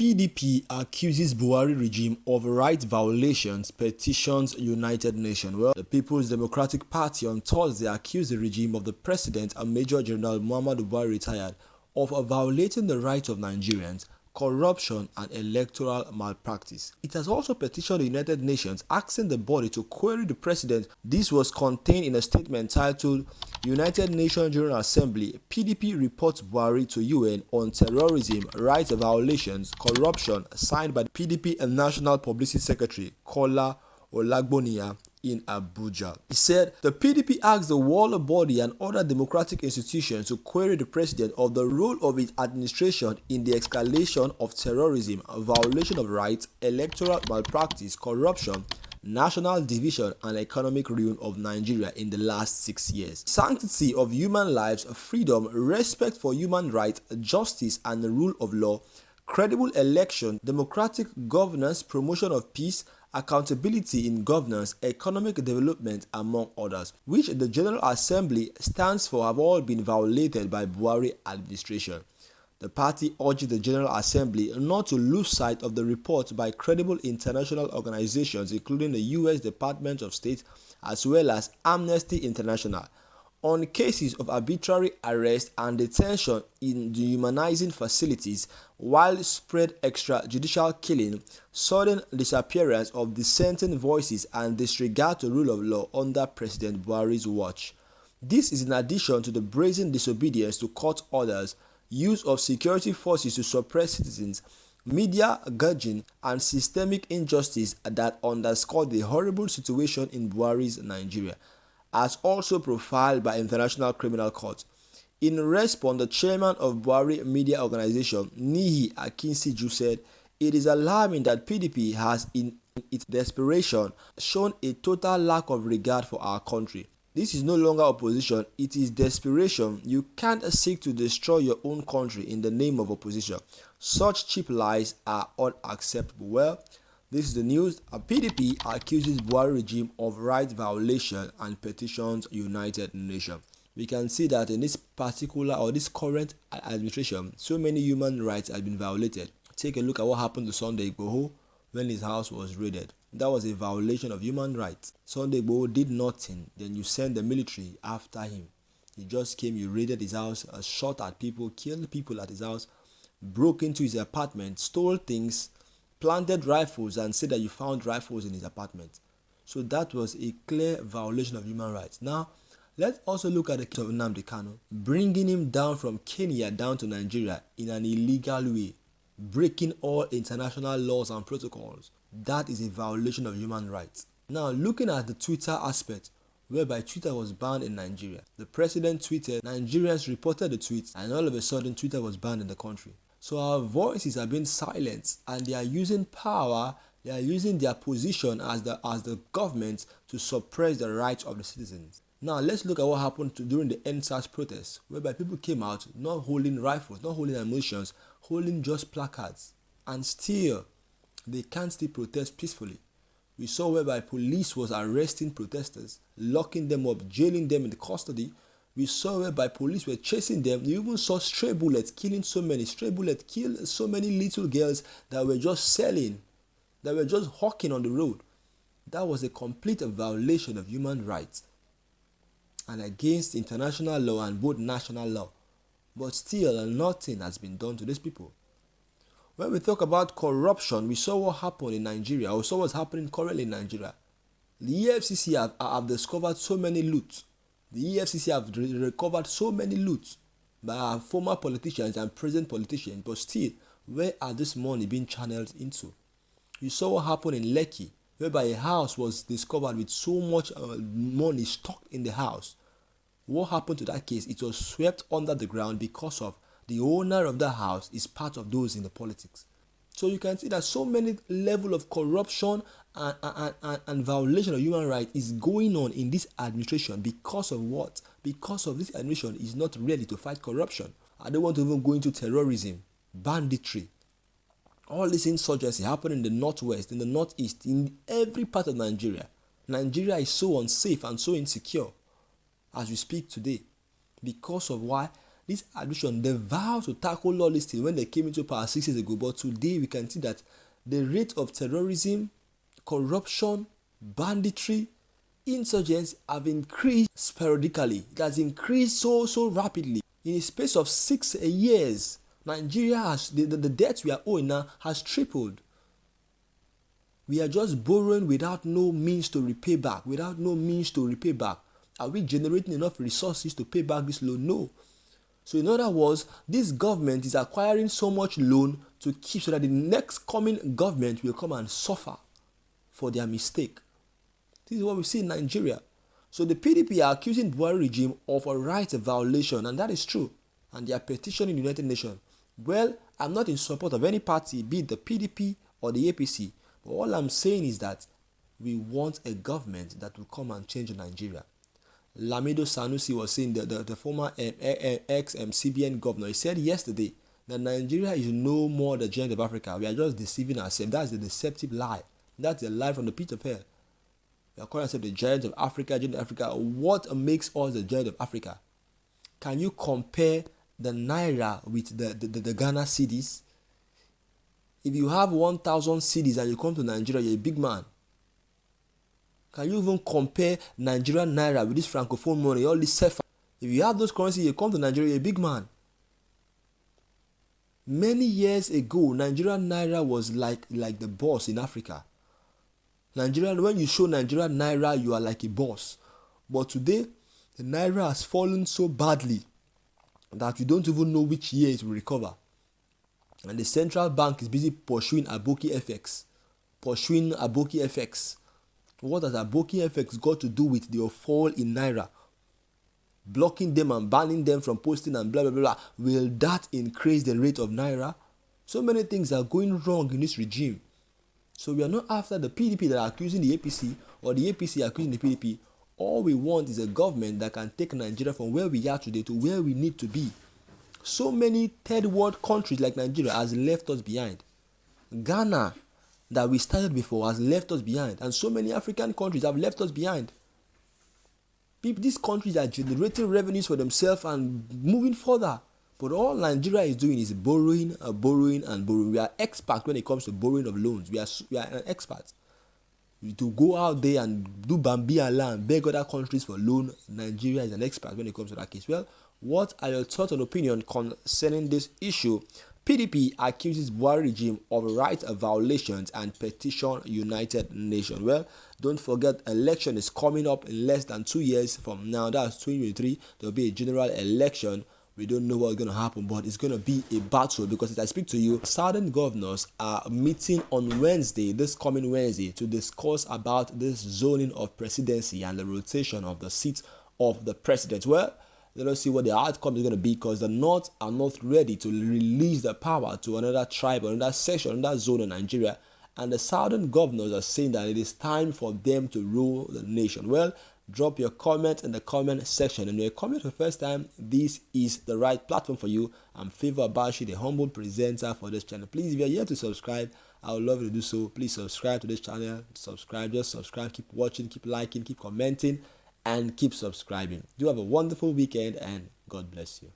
PDP accuses Buhari regime of right violations, petitions United Nations. Well, the People's Democratic Party on Thursday accused the regime of the President and Major General Muhammadu Buhari retired of violating the rights of Nigerians, corruption and electoral malpractice. It has also petitioned the United Nations asking the body to query the president. This was contained in a statement titled United Nations General Assembly, PDP reports Buhari to UN on terrorism, rights violations, corruption, signed by the PDP and National Publicity Secretary Kola Olagbonia in Abuja. He said the PDP asked the world body and other democratic institutions to query the president of the role of its administration in the escalation of terrorism, violation of rights, electoral malpractice, corruption, national division and economic ruin of Nigeria in the last 6 years. Sanctity of human lives, freedom, respect for human rights, justice and the rule of law, credible election, democratic governance, promotion of peace, accountability in governance, economic development, among others, which the General Assembly stands for, have all been violated by Buhari administration. The party urged the General Assembly not to lose sight of the report by credible international organizations including the U.S. Department of State as well as Amnesty International on cases of arbitrary arrest and detention in dehumanizing facilities, widespread extrajudicial killing, sudden disappearance of dissenting voices and disregard to rule of law under President Buhari's watch. This is in addition to the brazen disobedience to court orders, use of security forces to suppress citizens, media gauging and systemic injustice that underscore the horrible situation in Buhari's Nigeria, as also profiled by International Criminal Court. In response, the chairman of Buhari media organization, Niyi Akinsiju, said, "It is alarming that PDP has, in its desperation, shown a total lack of regard for our country. This is no longer opposition, it is desperation. You can't seek to destroy your own country in the name of opposition. Such cheap lies are unacceptable." Well, this is the news. A PDP accuses Buhari regime of rights violation and petitions United Nations. We can see that in this particular or this current administration, so many human rights have been violated. Take a look at what happened to Sunday Igboho when his house was raided. That was a violation of human rights. Sunday Igboho did nothing, then you send the military after him. He just came, you raided his house, shot at people, killed people at his house, broke into his apartment, stole things, planted rifles and said that you found rifles in his apartment. So that was a clear violation of human rights. Now, let's also look at the case of Nnamdi Kanu, bringing him down from Kenya down to Nigeria in an illegal way, breaking all international laws and protocols. That is a violation of human rights. Now, looking at the Twitter aspect, whereby Twitter was banned in Nigeria. The president tweeted, Nigerians reported the tweets, and all of a sudden Twitter was banned in the country. So our voices are being silenced, and they are using power, they are using their position as the government to suppress the rights of the citizens. Now let's look at what happened during the EndSARS protests, whereby people came out not holding rifles, not holding ammunition, holding just placards, and still they can't still protest peacefully. We saw whereby police was arresting protesters, locking them up, jailing them in custody. We saw whereby police were chasing them. You even saw stray bullets killing so many. Stray bullets killed so many little girls that were just selling, that were just hawking on the road. That was a complete violation of human rights and against international law and both national law. But still, nothing has been done to these people. When we talk about corruption, we saw what happened in Nigeria. We saw what's happening currently in Nigeria. The EFCC have discovered so many loot. The EFCC have recovered so many loot by our former politicians and present politicians, but still, where are this money being channeled into? You saw what happened in Lekki, whereby a house was discovered with so much money stocked in the house. What happened to that case? It was swept under the ground because of the owner of the house is part of those in the politics. So you can see that so many level of corruption and violation of human rights is going on in this administration because of what? Because of this administration is not ready to fight corruption. I don't want to even go into terrorism, banditry. All this insurgency happening in the northwest, in the northeast, in every part of Nigeria. Nigeria is so unsafe and so insecure as we speak today. Because of why? this administration, they vowed to tackle lawlessness when they came into power 6 years ago. But today we can see that the rate of terrorism, corruption, banditry, insurgents have increased sporadically. It has increased so rapidly. In a space of 6 years, Nigeria has, the debt we are owing now has tripled. We are just borrowing without no means to repay back. Are we generating enough resources to pay back this loan? No. So in other words, this government is acquiring so much loan to keep so that the next coming government will come and suffer for their mistake. This is what we see in Nigeria. So the PDP are accusing Buhari regime of a rights violation, and that is true. And they are petitioning the United Nations. Well, I'm not in support of any party, be it the PDP or the APC. But all I'm saying is that we want a government that will come and change Nigeria. Lamido Sanusi was saying, the former ex-CBN governor, he said yesterday that Nigeria is no more the giant of Africa. We are just deceiving ourselves. That's the deceptive lie. That's the lie from the pit of hell. We are calling ourselves the giant of Africa, What makes us the giant of Africa? Can you compare the Naira with the Ghana cedis? If you have 1,000 cedis and you come to Nigeria, you're a big man. Can you even compare Nigerian Naira with this Francophone money, all this CFA? If you have those currencies, you come to Nigeria, you're a big man. Many years ago, Nigerian Naira was like the boss in Africa. Nigeria, when you show Nigerian Naira, you are like a boss. But today, the Naira has fallen so badly that you don't even know which year it will recover. And the central bank is busy pursuing Aboki FX. What has Aboki FX got to do with the fall in Naira? Blocking them and banning them from posting and blah, blah, blah. Will that increase the rate of Naira? So many things are going wrong in this regime. So we are not after the PDP that are accusing the APC or the APC accusing the PDP. All we want is a government that can take Nigeria from where we are today to where we need to be. So many third world countries like Nigeria has left us behind. Ghana, that we started before, has left us behind. And so many African countries have left us behind. These countries are generating revenues for themselves and moving further. But all Nigeria is doing is borrowing. We are experts when it comes to borrowing of loans. We are an expert. To go out there and do Bambi Allah and beg other countries for loan, Nigeria is an expert when it comes to that case. Well, what are your thoughts and opinion concerning this issue? PDP accuses Buhari regime of rights violations and petition United Nations. Well, don't forget, election is coming up in less than 2 years from now. That's 2023. There will be a general election. We don't know what's going to happen, but it's going to be a battle because as I speak to you, southern governors are meeting on Wednesday, this coming Wednesday, to discuss about this zoning of presidency and the rotation of the seats of the president. Well, let us see what the outcome is going to be, because the North are not ready to release the power to another tribe, another section, another zone in Nigeria. And the southern governors are saying that it is time for them to rule the nation. Well, drop your comment in the comment section. And when you comment for the first time, this is the right platform for you. I'm Favor Abashi, the humble presenter for this channel. Please, if you're here to subscribe, I would love you to do so. Please subscribe to this channel. Just subscribe. Keep watching, keep liking, keep commenting, and keep subscribing. Do have a wonderful weekend, and God bless you.